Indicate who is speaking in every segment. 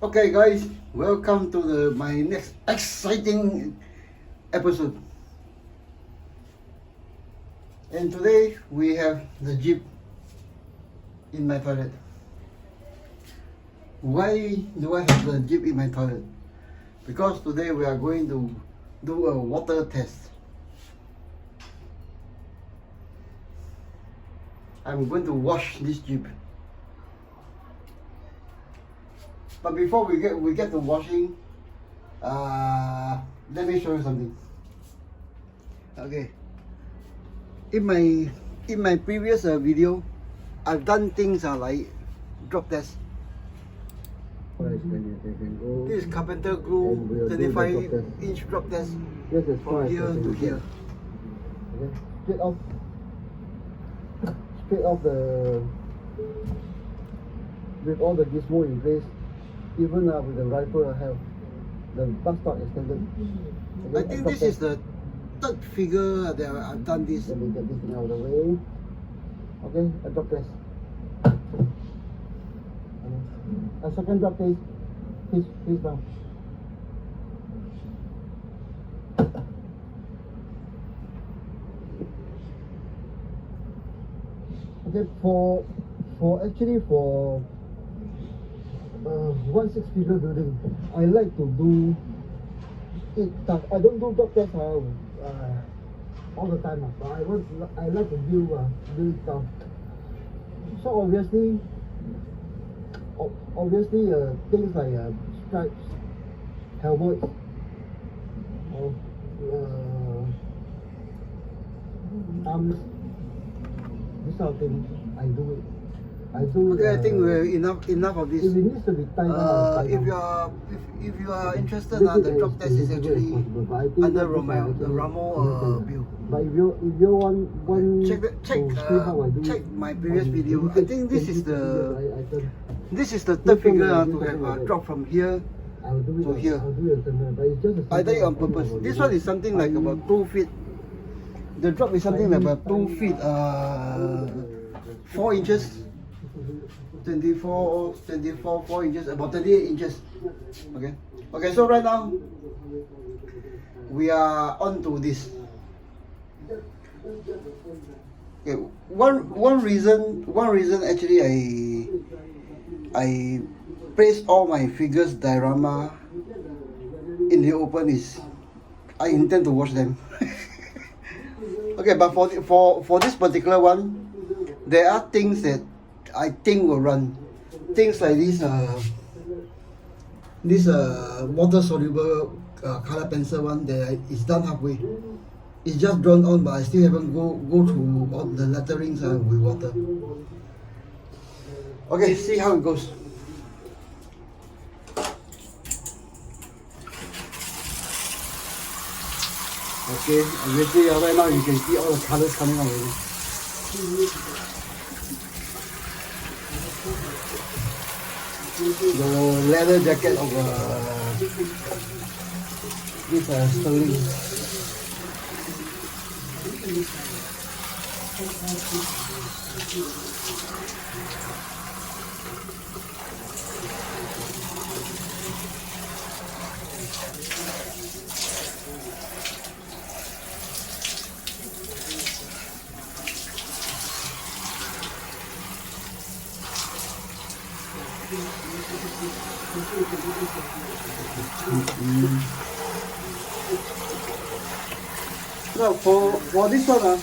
Speaker 1: Okay guys, welcome to my next exciting episode. And today we have the Jeep in my toilet. Why do I have the Jeep in my toilet? Because today we are going to do a water test. I'm going to wash this Jeep. But before we get to washing, let me show you something. Okay. In my previous video, I've done things like drop test. This is carpenter glue 25-inch drop test from here to here.
Speaker 2: Okay. Straight off the with all the gizmo in place. Even with the rifle I have, the bus stop extended.
Speaker 1: Okay, I think this is the third figure that I've done this.
Speaker 2: Let me get this thing out of the way. Okay, a drop test. A second drop test. Please down. Okay, for 1 6-figure building, I like to do it tough. I don't do drop test all the time, but I like to do it tough. So obviously things like stripes, helmets, or arms, this sort of thing, I do it.
Speaker 1: Okay, I think we're enough of this.
Speaker 2: If it needs to be tied down,
Speaker 1: if you are interested, the drop test is actually under the Ramo bill.
Speaker 2: But if you want
Speaker 1: check my previous video. I think this is the third figure to have drop from here to here. I did it on purpose. This one is something like about 2 feet. The drop is something like about 2 feet 4 inches. 24, 4 inches, about 38 inches. Okay, so right now we are on to this. Okay, one reason actually I place all my figures diorama in the open is I intend to wash them. Okay, but for this particular one, there are things that I think will run. Things like this water soluble color pencil one that is done halfway. It's just drawn on, but I still haven't go through all the letterings with water. Okay, see how it goes. Okay, obviously right now you can see all the colors coming out already. The leather jacket of this Sterling. Now for this one,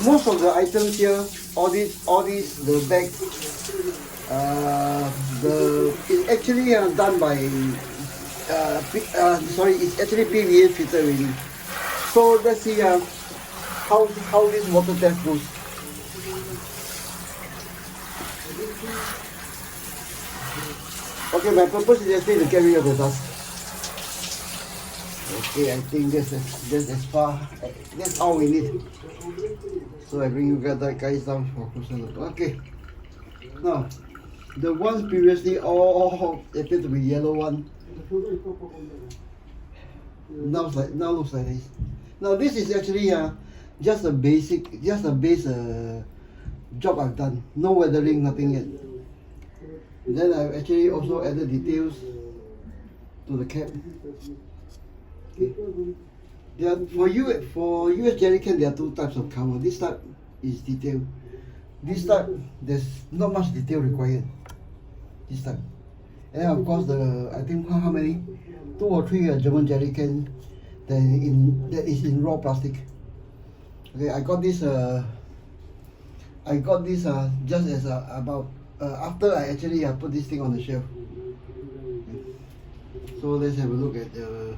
Speaker 1: most of the items here, all these the bag, it's actually done by it's actually PVA fitted already. So let's see how this water test goes. Okay, my purpose is actually to get rid of the dust. Okay, I think that's as far. That's all we need. So I bring you guys down for a closer look. Okay. Now, the ones previously all appear to be yellow one. Now looks like this. Now this is actually just a base job I've done. No weathering, nothing yet. Then I've actually also added details to the cap. Okay. There are, for US jerry can, there are two types of cover. This type is detailed. This type, there's not much detail required. This type. And of course, I think how many, 2 or 3 German jerry can that is in raw plastic. Okay, I got this just as about after I actually put this thing on the shelf. Okay. So let's have a look at the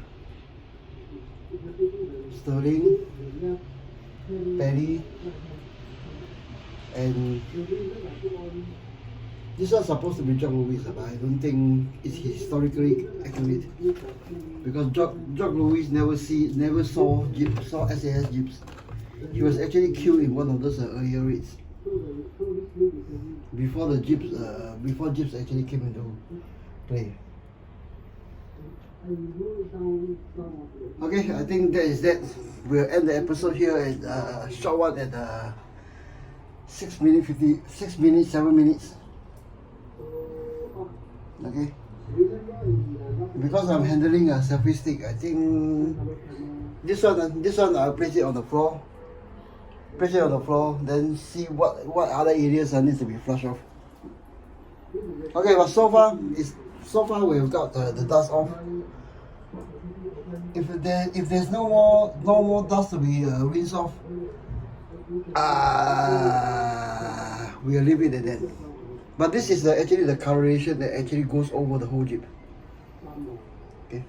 Speaker 1: sterling, penny, and this one's supposed to be Jock Louis, but I don't think it's historically accurate because Jock Louis never saw SAS jeeps. He was actually killed in one of those earlier raids before jeeps actually came into play. Okay, I think that is that. We'll end the episode here at short one at 6 minutes, 7 minutes. Okay, because I'm handling a selfie stick, I think this one I'll place it on the floor. Then see what other areas needs to be flushed off. Okay, but so far we've got the dust off. If there's no more dust to be rinsed off, we'll leave it at that. But this is actually the coloration that actually goes over the whole Jeep. Okay,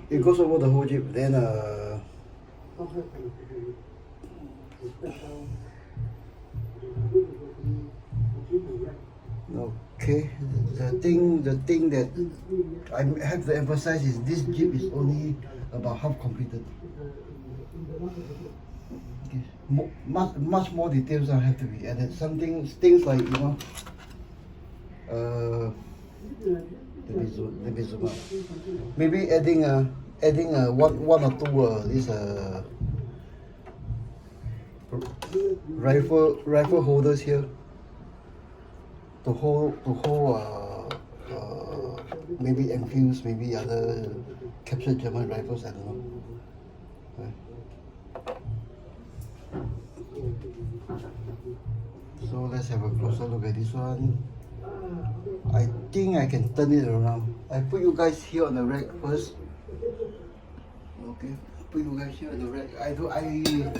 Speaker 1: it goes over the whole Jeep. Then okay, the thing that I have to emphasize is this Jeep is only about half completed. Okay. Much more details have to be added. Things like, you know, let me zoom out. Maybe adding one or two these rifle holders here to hold maybe Enfields, maybe other captured German rifles. I don't know. Right. So let's have a closer look at this one. I think I can turn it around. I put you guys here on the rack first. Okay, put you guys here on the rack.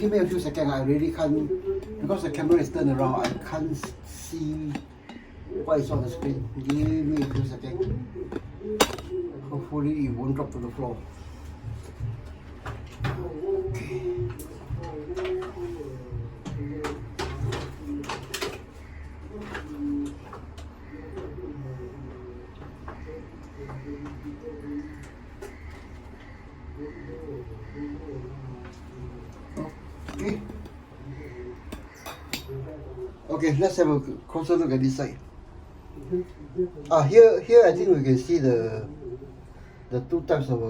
Speaker 1: Give me a few seconds. I really can't, because the camera is turned around, I can't see what is on the screen. Give me a few seconds. Hopefully it won't drop to the floor. Okay. Okay, let's have a closer look at this side. Here I think we can see the two types of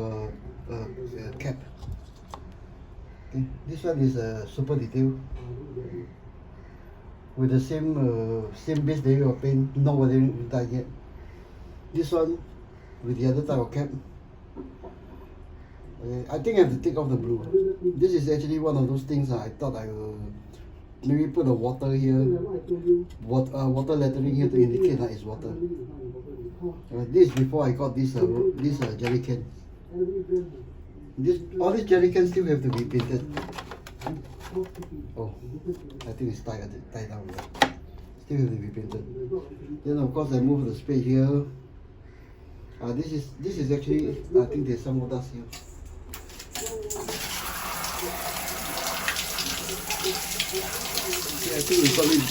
Speaker 1: cap. Okay, this one is super detail with the same base layer of paint, not weathering dyed yet. This one with the other type of cap. Okay, I think I have to take off the blue. This is actually one of those things I thought I will maybe put a water here, water lettering here to indicate that it's water. This is before I got this jerry can. All these jerry cans still have to be painted. Oh, I think it's tied down there. Still have to be painted. Then of course I move the spade here. This is actually, I think there's some more dust here. Yeah, I think we got it.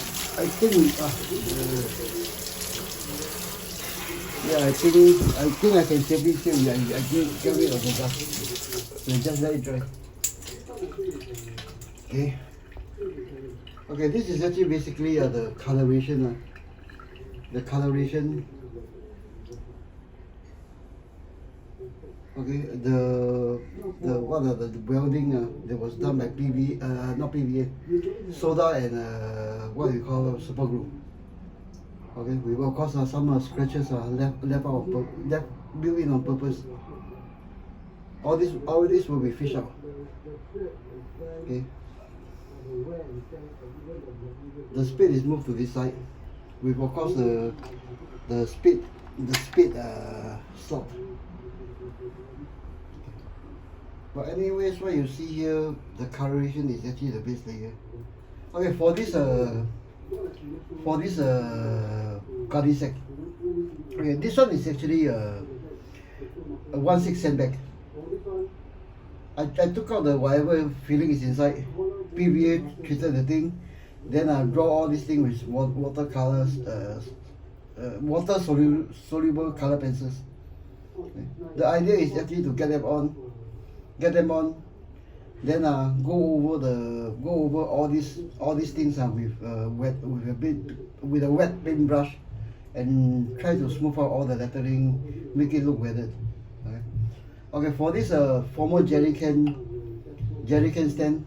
Speaker 1: I think I can safely say I get rid of the dust. And just let it dry. Okay, this is actually basically the coloration. The coloration. Okay, the welding that was done by not PVA, soda and what you call super glue. Okay, we will cause some scratches left built in on purpose. All this will be fished out. Okay. The spade is moved to this side. We will cause the spade slot. But anyways, what you see here, the coloration is actually the base layer. Okay, for this garden sack. Okay, this one is actually a 1/6 sandbag. I took out the whatever filling is inside, PVA treated the thing, then I draw all this thing with watercolors, water soluble color pencils. Okay. The idea is actually to get them on, then go over all these things with a wet paintbrush, and try to smooth out all the lettering, make it look weathered. Okay, for this former jerry can stand,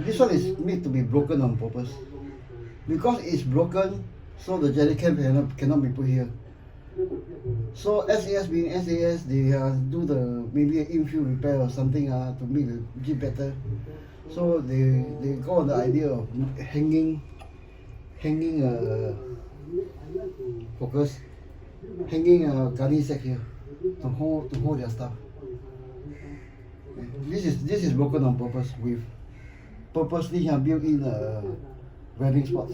Speaker 1: this one is made to be broken on purpose. Because it's broken, so the jerry can cannot be put here. So SAS being SAS, they do the maybe an infill repair or something to make the Jeep better. So they go on the idea of hanging garden sack here to hold their stuff. This is broken on purpose with purposely built in webbing spots.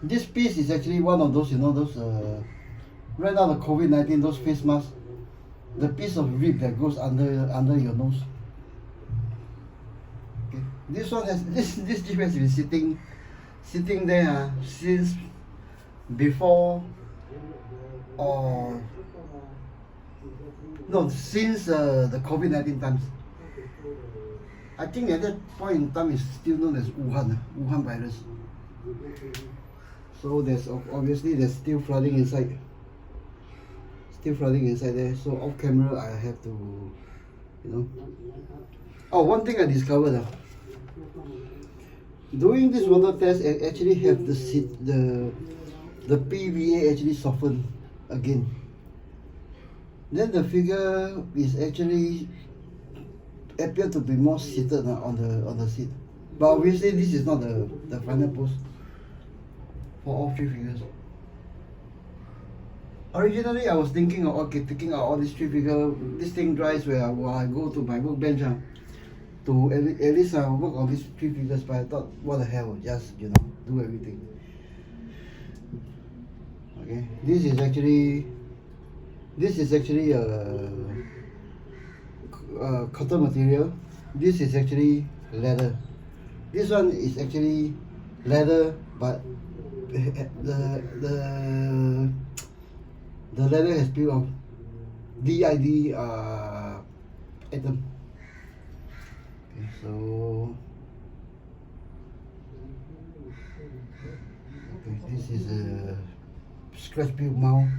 Speaker 1: This piece is actually one of those, right now the COVID-19, those face masks, the piece of rib that goes under your nose. Okay. This one has this Jeep has been sitting there since before since the COVID-19 times. I think at that point in time it's still known as Wuhan virus. So there's still flooding inside. There. So off camera I have to, Oh, one thing I discovered. Doing this water test, I actually have the PVA actually softened again. Then the figure is actually appear to be more seated on the seat. But obviously this is not the final pose for all three figures. Originally I was thinking of taking out all these three figures. This thing dries while I go to my workbench to at least work on these three figures. But I thought, what the hell, just do everything. Okay, this is actually cotton material. This is actually leather. This one is actually leather, but the leather has peeled off. DID item. Okay, so this is a scratch build mount.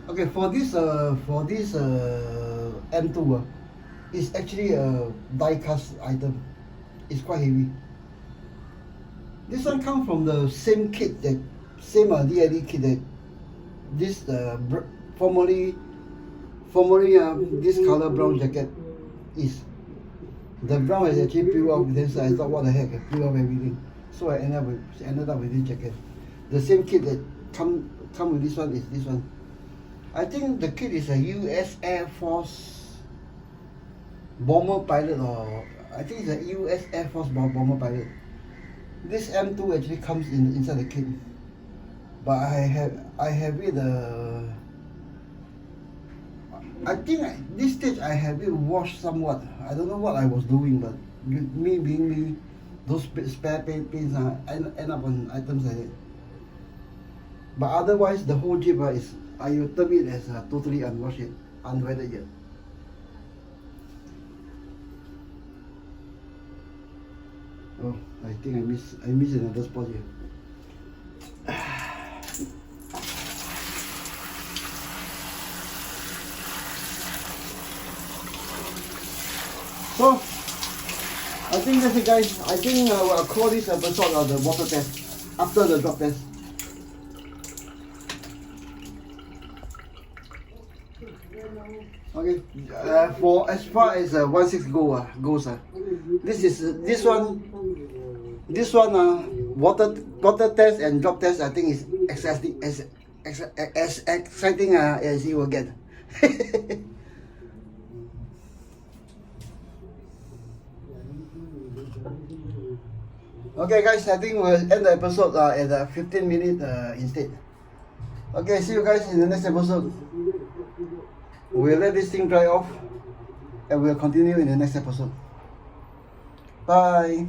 Speaker 1: Okay, for this M2, it's actually a die cast item. It's quite heavy. This one comes from the same kit same DID kit that this formerly this color brown jacket is. The brown is actually peeled off. Then so I thought, what the heck, I peeled off everything. So I ended up with this jacket. The same kit that come with this one is this one. I think the kit is a US Air Force bomber pilot, or I think it's a US Air Force bomber pilot. This M2 actually comes inside the kit, but I have it. I think at this stage I have it washed somewhat. I don't know what I was doing, but me being me, those spare paints end up on items like that. But otherwise, the whole Jeep is, I will term it as totally unwashed yet, unweathered yet. Oh, I think I miss another spot here. So, I think that's it, guys. I think I'll call this episode of the water test after the drop test. Okay, for as far as 1.6 goes, this one water test and drop test, I think is as exciting as you will get. Okay, guys, I think we'll end the episode at 15 minutes instead. Okay, see you guys in the next episode. We'll let this thing dry off and we'll continue in the next episode. Bye.